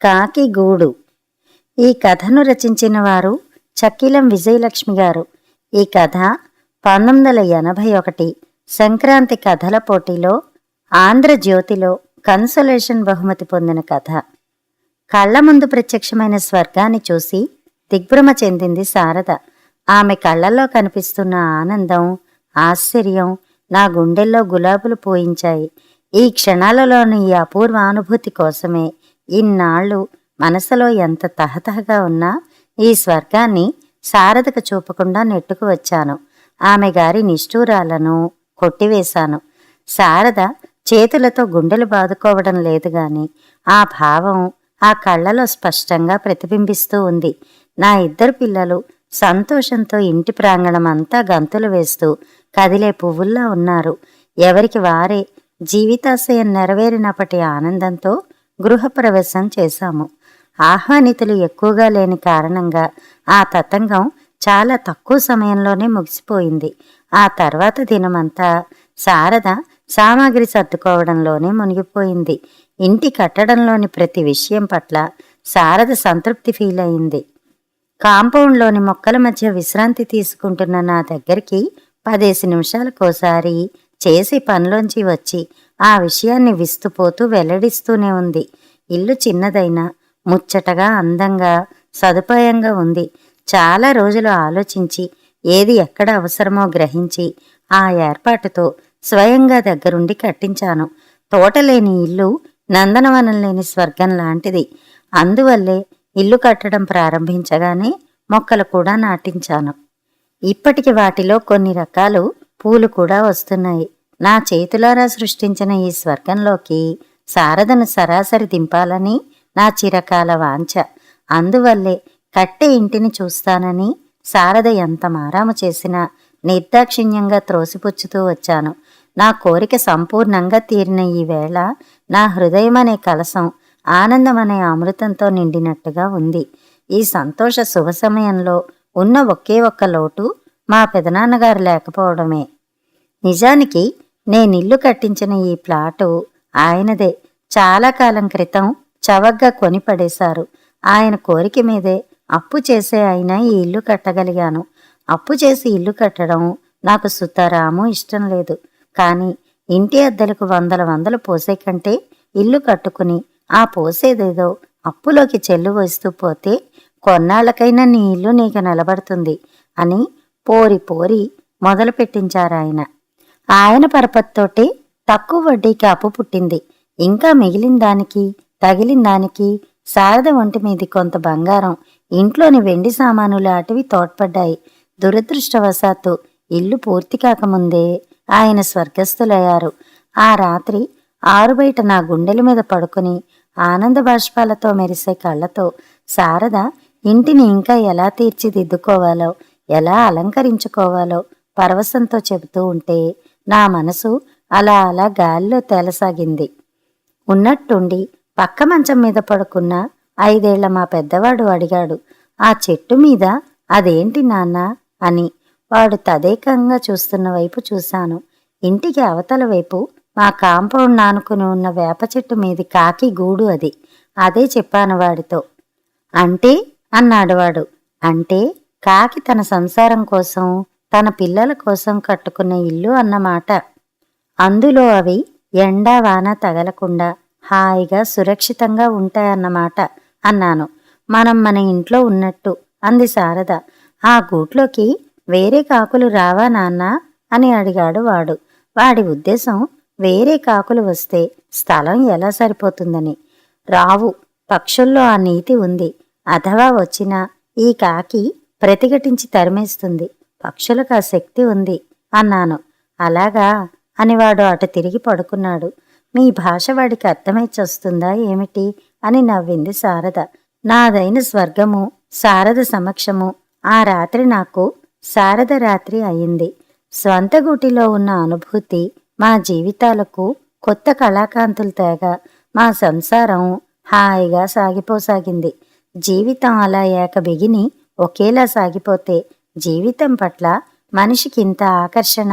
కాకి గూడు. ఈ కథను రచించిన వారు చక్కిలం విజయలక్ష్మి గారు. ఈ కథ 1981 సంక్రాంతి కథల పోటీలో ఆంధ్రజ్యోతిలో కన్సోలేషన్ బహుమతి పొందిన కథ. కళ్ల ముందు ప్రత్యక్షమైన స్వర్గాన్ని చూసి దిగ్భ్రమ చెందింది శారద. ఆమె కళ్లలో కనిపిస్తున్న ఆనందం, ఆశ్చర్యం నా గుండెల్లో గులాబులు పోయించాయి. ఈ క్షణాలలోని ఈ అపూర్వ అనుభూతి కోసమే ఇన్నాళ్ళు మనసులో ఎంత తహతహగా ఉన్నా ఈ స్వర్గాన్ని శారదకు చూపకుండా నెట్టుకు వచ్చాను. ఆమె గారి నిష్ఠూరాలను కొట్టివేశాను. శారద చేతులతో గుండెలు బాదుకోవడం లేదు గాని ఆ భావం ఆ కళ్లలో స్పష్టంగా ప్రతిబింబిస్తూ ఉంది. నా ఇద్దరు పిల్లలు సంతోషంతో ఇంటి ప్రాంగణం అంతా గంతులు వేస్తూ కదిలే పువ్వుల్లా ఉన్నారు. ఎవరికి వారే జీవితాశయం నెరవేరినప్పటి ఆనందంతో గృహప్రవేశం చేశాము. ఆహ్వానితులు ఎక్కువగా లేని కారణంగా ఆ తతంగం చాలా తక్కువ సమయంలోనే ముగిసిపోయింది. ఆ తర్వాత దినమంతా శారద సామాగ్రి సర్దుకోవడంలోనే మునిగిపోయింది. ఇంటి కట్టడంలోని ప్రతి విషయం పట్ల శారద సంతృప్తి ఫీల్ అయింది. కాంపౌండ్లోని మొక్కల మధ్య విశ్రాంతి తీసుకుంటున్న నా దగ్గరికి 10 నిమిషాలకోసారి చేసి పనిలోంచి వచ్చి ఆ విషయాన్ని విస్తుపోతూ వెల్లడిస్తూనే ఉంది. ఇల్లు చిన్నదైనా ముచ్చటగా, అందంగా, సదుపాయంగా ఉంది. చాలా రోజులు ఆలోచించి ఏది ఎక్కడ అవసరమో గ్రహించి ఆ ఏర్పాటుతో స్వయంగా దగ్గరుండి కట్టించాను. తోటలేని ఇల్లు నందనవనం లేని స్వర్గం లాంటిది. అందువల్లే ఇల్లు కట్టడం ప్రారంభించగానే మొక్కలు కూడా నాటించాను. ఇప్పటికి వాటిలో కొన్ని రకాలు పూలు కూడా వస్తున్నాయి. నా చేతులారా సృష్టించిన ఈ స్వర్గంలోకి శారదను సరాసరి దింపాలని నా చిరకాల వాంఛ. అందువల్లే కట్టే ఇంటిని చూస్తానని శారద ఎంత మారాము చేసినా నిర్దాక్షిణ్యంగా త్రోసిపుచ్చుతూ వచ్చాను. నా కోరిక సంపూర్ణంగా తీరిన ఈ వేళ నా హృదయమనే కలసం ఆనందమనే అమృతంతో నిండినట్టుగా ఉంది. ఈ సంతోష శుభ సమయంలో ఉన్న ఒకే ఒక్క లోటు మా పెదనాన్నగారు లేకపోవడమే. నిజానికి నేనిల్లు కట్టించిన ఈ ప్లాటు ఆయనదే. చాలా కాలం క్రితం చవగ్గా కొని పడేశారు. ఆయన కోరిక మీదే అప్పు చేసే అయినా ఈ ఇల్లు కట్టగలిగాను. అప్పు చేసి ఇల్లు కట్టడం నాకు సుతరాము ఇష్టం లేదు. కానీ ఇంటి అద్దెలకు వందలు పోసే కంటే ఇల్లు కట్టుకుని ఆ పోసేదేదో అప్పులోకి చెల్లు వస్తూ పోతే కొన్నాళ్లకైనా నీ ఇల్లు నీకు నిలబడుతుంది అని పోరి మొదలు పెట్టించారాయన. ఆయన పరపత్తోటే తక్కువ వడ్డీకి అప్పు పుట్టింది. ఇంకా మిగిలిన దానికి తగిలిన దానికి శారద ఒంటి మీది కొంత బంగారం, ఇంట్లోని వెండి సామాను లాంటివి తోడ్పడ్డాయి. దురదృష్టవశాత్తు ఇల్లు పూర్తి కాకముందే ఆయన స్వర్గస్థులయ్యారు. ఆ రాత్రి ఆరుబయట నా గుండెల మీద పడుకుని ఆనంద బాష్పాలతో మెరిసే కళ్ళతో శారద ఇంటిని ఇంకా ఎలా తీర్చిదిద్దుకోవాలో, ఎలా అలంకరించుకోవాలో పరవశంతో చెబుతూ ఉంటే నా మనసు అలా అలా గాలిలో తేలసాగింది. ఉన్నట్టుండి పక్క మంచం మీద పడుకున్న 5 ఏళ్ల మా పెద్దవాడు అడిగాడు, ఆ చెట్టు మీద అదేంటి నాన్న అని. వాడు తదేకంగా చూస్తున్న వైపు చూశాను. ఇంటికి అవతల వైపు మా కాంపౌండ్ నానుకుని ఉన్న వేప చెట్టు మీది కాకి గూడు అది. అదే చెప్పాను వాడితో. అంటే అన్నాడు వాడు. అంటే కాకి తన సంసారం కోసం, తన పిల్లల కోసం కట్టుకున్న ఇల్లు అన్నమాట. అందులో అవి ఎండా వాన తగలకుండా హాయిగా సురక్షితంగా ఉంటాయన్నమాట అన్నాను. మనం మన ఇంట్లో ఉన్నట్టు అంది శారద. ఆ గూట్లోకి వేరే కాకులు రావా నాన్న అని అడిగాడు వాడు. వాడి ఉద్దేశం వేరే కాకులు వస్తే స్థలం ఎలా సరిపోతుందని. రావు, పక్షుల్లో ఆ నీతి ఉంది. అథవా వచ్చినా ఈ కాకి ప్రతిఘటించి తరిమేస్తుంది. పక్షులకు ఆ శక్తి ఉంది అన్నాను. అలాగా అని వాడు అటు తిరిగి పడుకున్నాడు. మీ భాష వాడికి అర్థమై చస్తుందా ఏమిటి అని నవ్వింది శారద. నాదైన స్వర్గము శారద సమక్షము ఆ రాత్రి నాకు శారద రాత్రి అయింది. స్వంత గూటిలో ఉన్న అనుభూతి మా జీవితాలకు కొత్త కళాకాంతులు తేగా మా సంసారం హాయిగా సాగిపోసాగింది. జీవితం అలా ఏకబిగిని ఒకేలా సాగిపోతే జీవితం పట్ల మనిషికి ఇంత ఆకర్షణ,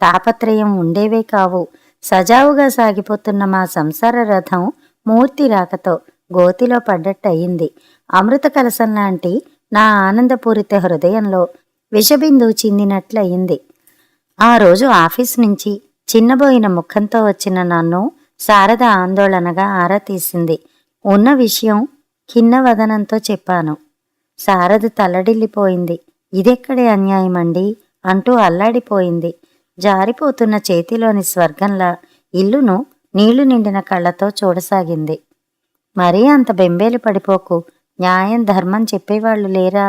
తాపత్రయం ఉండేవే కావు. సజావుగా సాగిపోతున్న మా సంసార రథం మూర్తి రాకతో గోతిలో పడ్డట్టయింది. అమృత కలసం లాంటి నా ఆనందపూరిత హృదయంలో విషబిందువు చిందినట్లయింది. ఆ రోజు ఆఫీస్ నుంచి చిన్నబోయిన ముఖంతో వచ్చిన నన్ను శారద ఆందోళనగా ఆరా తీసింది. ఉన్న విషయం ఖిన్నవదనంతో చెప్పాను. శారద తల్లడిల్లిపోయింది. ఇదెక్కడే అన్యాయమండి అంటూ అల్లాడిపోయింది. జారిపోతున్న చేతిలోని స్వర్గంలా ఇల్లును నీళ్లు నిండిన కళ్ళతో చూడసాగింది. మరీ అంత బెంబేలు పడిపోకు, న్యాయం ధర్మం చెప్పేవాళ్లు లేరా,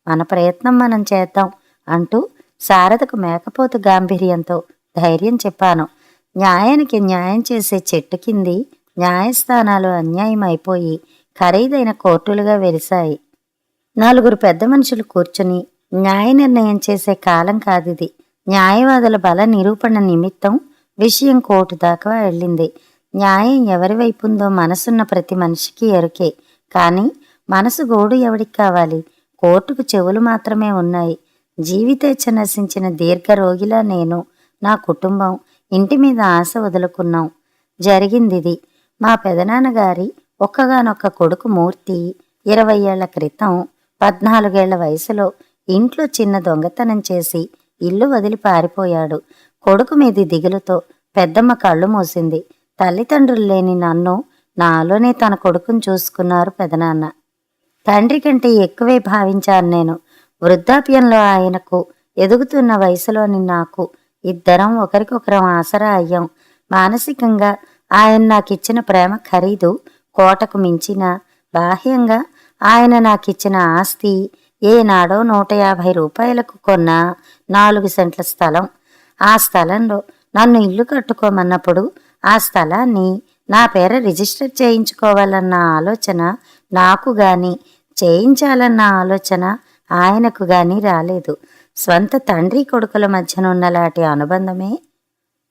మన ప్రయత్నం మనం చేద్దాం అంటూ శారదకు మేకపోతు గాంభీర్యంతో ధైర్యం చెప్పాను. న్యాయానికి న్యాయం చేసే చెట్టు కింది న్యాయస్థానాలు అన్యాయం అయిపోయి ఖరీదైన కోర్టులుగా వెలిశాయి. 4 పెద్ద మనుషులు కూర్చుని న్యాయ నిర్ణయం చేసే కాలం కాదిది. న్యాయవాదుల బల నిరూపణ నిమిత్తం విషయం కోర్టు దాకా వెళ్ళింది. న్యాయం ఎవరి వైపుందో మనసున్న ప్రతి మనిషికి ఎరుకే. కానీ మనసు గోడు ఎవడికి కావాలి? కోర్టుకు చెవులు మాత్రమే ఉన్నాయి. జీవితేచ్ఛ నశించిన దీర్ఘ రోగిలా నేను, నా కుటుంబం ఇంటి మీద ఆశ వదులుకున్నాం. జరిగిందిది. మా పెదనాన్నగారి ఒక్కగానొక్క కొడుకు మూర్తి 20 ఏళ్ల క్రితం 14 ఏళ్ల వయసులో ఇంట్లో చిన్న దొంగతనం చేసి ఇల్లు వదిలి పారిపోయాడు. కొడుకు మీది దిగులుతో పెద్దమ్మ కళ్ళు మూసింది. తల్లిదండ్రులు లేని నన్ను నాలోనే తన కొడుకును చూసుకున్నారు పెదనాన్న. తండ్రి కంటే ఎక్కువే భావించాను నేను. వృద్ధాప్యంలో ఆయనకు, ఎదుగుతున్న వయసులోని నాకు ఇద్దరం ఒకరికొకరం ఆసరా అయ్యాం. మానసికంగా ఆయన నాకిచ్చిన ప్రేమ ఖరీదు కోటకు మించిన, బాహ్యంగా ఆయన నాకిచ్చిన ఆస్తి ఏనాడో 150 రూపాయలకు కొన్న 4 సెంట్ల స్థలం. ఆ స్థలంలో నన్ను ఇల్లు కట్టుకోమన్నప్పుడు ఆ స్థలాన్ని నా పేర రిజిస్టర్ చేయించుకోవాలన్న ఆలోచన నాకు గాని, చేయించాలన్న ఆలోచన ఆయనకు గాని రాలేదు. స్వంత తండ్రి కొడుకుల మధ్యనున్నలాంటి అనుబంధమే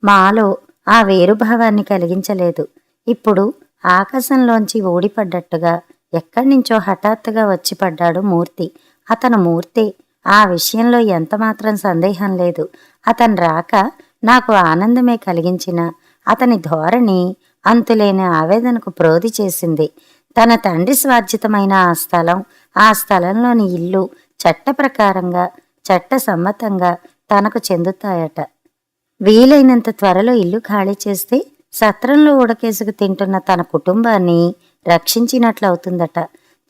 మాలో ఆ వేరుభావాన్ని కలిగించలేదు. ఇప్పుడు ఆకాశంలోంచి ఊడిపడ్డట్టుగా ఎక్కడి నుంచో హఠాత్తుగా వచ్చి పడ్డాడు మూర్తి. అతను మూర్తే, ఆ విషయంలో ఎంతమాత్రం సందేహం లేదు. అతని రాక నాకు ఆనందమే కలిగించిన అతని ధోరణి అంతులేని ఆవేదనకు ప్రోధి చేసింది. తన తండ్రి స్వార్జితమైన ఆ స్థలం, ఆ స్థలంలోని ఇల్లు చట్ట ప్రకారంగా, చట్టసమ్మతంగా తనకు చెందుతాయట. వీలైనంత త్వరలో ఇల్లు ఖాళీ చేస్తే సత్రంలో ఉడకేసుకు తింటున్న తన కుటుంబాన్ని రక్షించినట్లవుతుందట.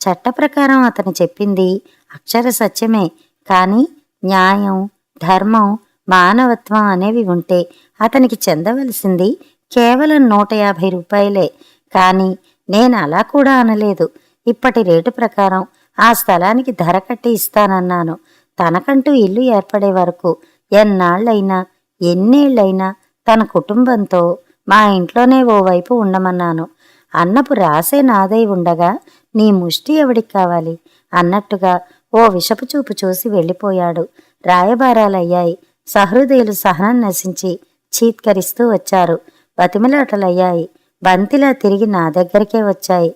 చట్ట ప్రకారం అతను చెప్పింది అక్షర సత్యమే. కానీ న్యాయం, ధర్మం, మానవత్వం అనేవి ఉంటే అతనికి చెందవలసింది కేవలం 150 రూపాయలే. కానీ నేను అలా కూడా అనలేదు. ఇప్పటి రేటు ప్రకారం ఆ స్థలానికి ధర కట్టి ఇస్తానన్నాను. తనకంటూ ఇల్లు ఏర్పడే వరకు ఎన్నాళ్లైనా, ఎన్నేళ్లైనా తన కుటుంబంతో మా ఇంట్లోనే ఓవైపు ఉండమన్నాను. అన్నపు రాసే నాదై ఉండగా నీ ముష్టి ఎవడికి కావాలి అన్నట్టుగా ఓ విషపు చూపు చూసి వెళ్ళిపోయాడు. రాయబారాలయ్యాయి. సహృదయులు సహనం నశించి చీత్కరిస్తూ వచ్చారు. బతిమలాటలయ్యాయి. బంతిలా తిరిగి నా దగ్గరికే వచ్చాయి.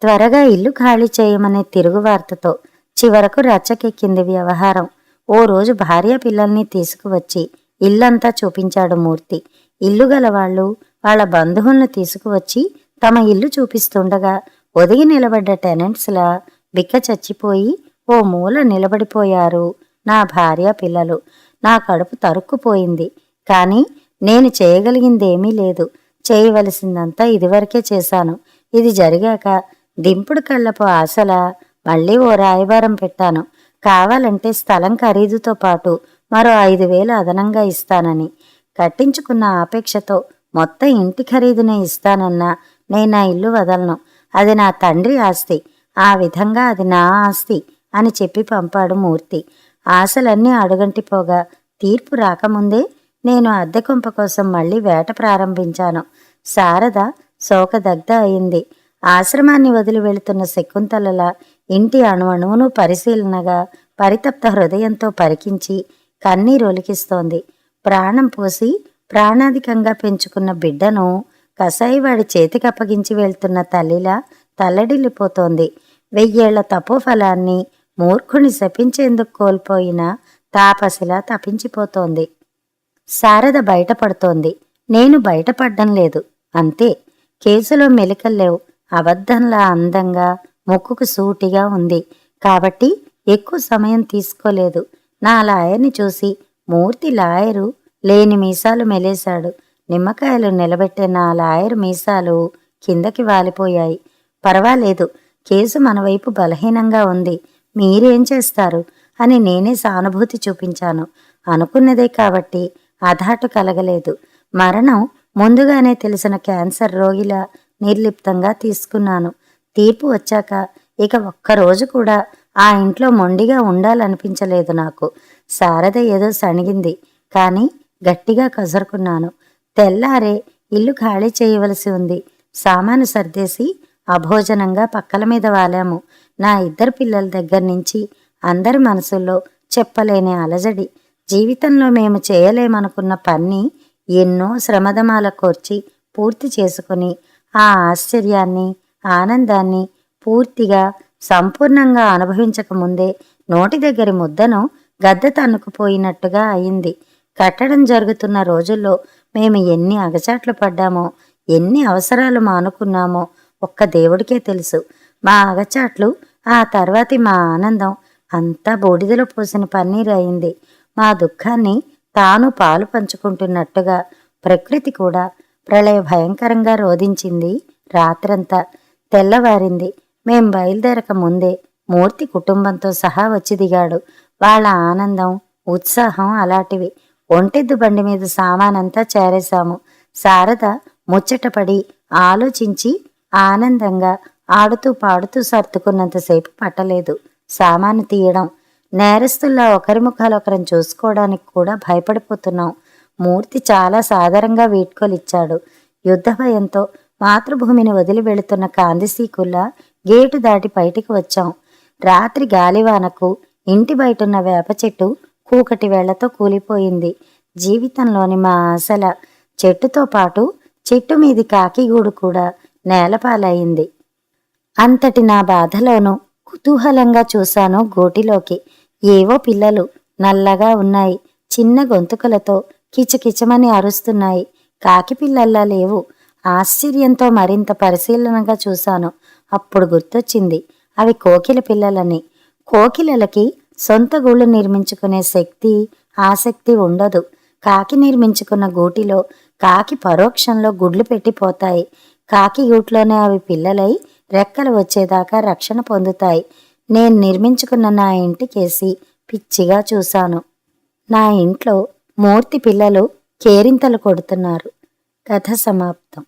త్వరగా ఇల్లు ఖాళీ చేయమనే తిరుగువార్తతో చివరకు రచ్చకెక్కింది వ్యవహారం. ఓ రోజు భార్య పిల్లల్ని తీసుకువచ్చి ఇల్లంతా చూపించాడు మూర్తి. ఇల్లు గలవాళ్లు వాళ్ల బంధువులను తీసుకువచ్చి తమ ఇల్లు చూపిస్తుండగా ఒదిగి నిలబడ్డ టెనెంట్స్లా బిక్క చచ్చిపోయి ఓ మూల నిలబడిపోయారు నా భార్య పిల్లలు. నా కడుపు తరుక్కుపోయింది. కానీ నేను చేయగలిగిందేమీ లేదు. చేయవలసిందంతా ఇదివరకే చేశాను. ఇది జరిగాక దింపుడు కళ్ళపు ఆశలా మళ్ళీ ఓ రాయబారం పెట్టాను. కావాలంటే స్థలం ఖరీదుతో పాటు మరో 5,000 అదనంగా ఇస్తానని. కట్టించుకున్న ఆపేక్షతో మొత్తం ఇంటి ఖరీదునే ఇస్తానన్నా నేను ఆ ఇల్లు వదలను. అది నా తండ్రి ఆస్తి. ఆ విధంగా అది నా ఆస్తి అని చెప్పి పంపాడు మూర్తి. ఆశలన్నీ అడుగంటిపోగా తీర్పు రాకముందే నేను అద్దె కొంప కోసం మళ్ళీ వేట ప్రారంభించాను. శారద శోకదగ్ధ అయింది. ఆశ్రమాన్ని వదిలి వెళుతున్న శకుంతలలా ఇంటి అణువణువును పరిశీలనగా పరితప్త హృదయంతో పరికించి కన్నీరొలికిస్తోంది. ప్రాణం పోసి ప్రాణాధికంగా పెంచుకున్న బిడ్డను కసాయివాడి చేతికప్పగించి వెళ్తున్న తల్లిలా తల్లడిల్లిపోతోంది. 1000 ఏళ్ల తపోఫలాన్ని మూర్ఖుని శపించేందుకు కోల్పోయిన తాపసిలా తపించిపోతోంది. శారద బయటపడుతోంది. నేను బయటపడ్డం లేదు. అంతే. కేసులో మెలికల్లేవు. అబద్ధంలా అందంగా, ముక్కుకు సూటిగా ఉంది. కాబట్టి ఎక్కువ సమయం తీసుకోలేదు. నా లాయర్ని చూసి మూర్తి లాయరు లేని మీసాలు మెలేశాడు. నిమ్మకాయలు నిలబెట్టే నా లాయరు మీసాలు కిందకి వాలిపోయాయి. పర్వాలేదు, కేసు మన వైపు బలహీనంగా ఉంది. మీరేం చేస్తారు అని నేనే సానుభూతి చూపించాను. అనుకున్నదే కాబట్టి అధాటు కలగలేదు. మరణం ముందుగానే తెలిసిన క్యాన్సర్ రోగిలా నిర్లిప్తంగా తీసుకున్నాను. తీర్పు వచ్చాక ఇక ఒక్కరోజు కూడా ఆ ఇంట్లో మొండిగా ఉండాలనిపించలేదు నాకు. శారద ఏదో సణిగింది, కానీ గట్టిగా కసురుకున్నాను. తెల్లారే ఇల్లు ఖాళీ చేయవలసి ఉంది. సామాను సర్దేసి అభోజనంగా పక్కల మీద వాలాము. నా ఇద్దరు పిల్లల దగ్గర నుంచి అందరి మనసుల్లో చెప్పలేని అలజడి. జీవితంలో మేము చేయలేమనుకున్న పని ఎన్నో శ్రమదమాల కోర్చి పూర్తి చేసుకుని ఆ ఆశ్చర్యాన్ని, ఆనందాన్ని పూర్తిగా సంపూర్ణంగా అనుభవించకముందే నోటి దగ్గరి ముద్దను గద్దె తన్నుకుపోయినట్టుగా అయింది. కట్టడం జరుగుతున్న రోజుల్లో మేము ఎన్ని అగచాట్లు పడ్డామో, ఎన్ని అవసరాలు మానుకున్నామో ఒక్క దేవుడికే తెలుసు. మా అగచాట్లు, ఆ తర్వాతి మా ఆనందం అంతా బూడిదలో పోసిన పన్నీరు అయింది. మా దుఃఖాన్ని తాను పాలు పంచుకుంటున్నట్టుగా ప్రకృతి కూడా ప్రళయ భయంకరంగా రోధించింది. రాత్రంతా తెల్లవారింది. మేం బయలుదేరక ముందే మూర్తి కుటుంబంతో సహా వచ్చి దిగాడు. వాళ్ళ ఆనందం, ఉత్సాహం అలాంటివి. ఒంటెద్దు బండి మీద సామానంతా చేరేశాము. శారద ముచ్చటపడి ఆలోచించి ఆనందంగా ఆడుతూ పాడుతూ సర్దుకున్నంతసేపు పట్టలేదు. సామాను తీయడం, నేరస్తుల్లా ఒకరి ముఖాలు ఒకరిని చూసుకోవడానికి కూడా భయపడిపోతున్నాం. మూర్తి చాలా సాదరంగా వీడ్కోలిచ్చాడు. యుద్ధ భయంతో మాతృభూమిని వదిలి వెళుతున్న కాందిసీకుల్లా గేటు దాటి బయటికి వచ్చాం. రాత్రి గాలివానకు ఇంటి బయటున్న వేప చెట్టు కూకటి వేళ్లతో కూలిపోయింది. జీవితంలోని మా ఆశల చెట్టుతో పాటు చెట్టు మీది కాకిగూడు కూడా నేలపాలయింది. అంతటి నా బాధలోనూ కుతూహలంగా చూశాను గూటిలోకి. ఏవో పిల్లలు నల్లగా ఉన్నాయి. చిన్న గొంతుకలతో కిచకిచమని అరుస్తున్నాయి. కాకి పిల్లల్లా లేవు. ఆశ్చర్యంతో మరింత పరిశీలనగా చూశాను. అప్పుడు గుర్తొచ్చింది, అవి కోకిల పిల్లలని. కోకిలలకి సొంత గూళ్ళు నిర్మించుకునే శక్తి, ఆసక్తి ఉండదు. కాకి నిర్మించుకున్న గూటిలో కాకి పరోక్షంలో గుడ్లు పెట్టిపోతాయి. కాకి గూట్లోనే అవి పిల్లలై రెక్కలు వచ్చేదాకా రక్షణ పొందుతాయి. నేను నిర్మించుకున్న నా ఇంటికేసి పిచ్చిగా చూశాను. నా ఇంట్లో మూర్తి పిల్లలు కేరింతలు కొడుతున్నారు. కథ సమాప్తం.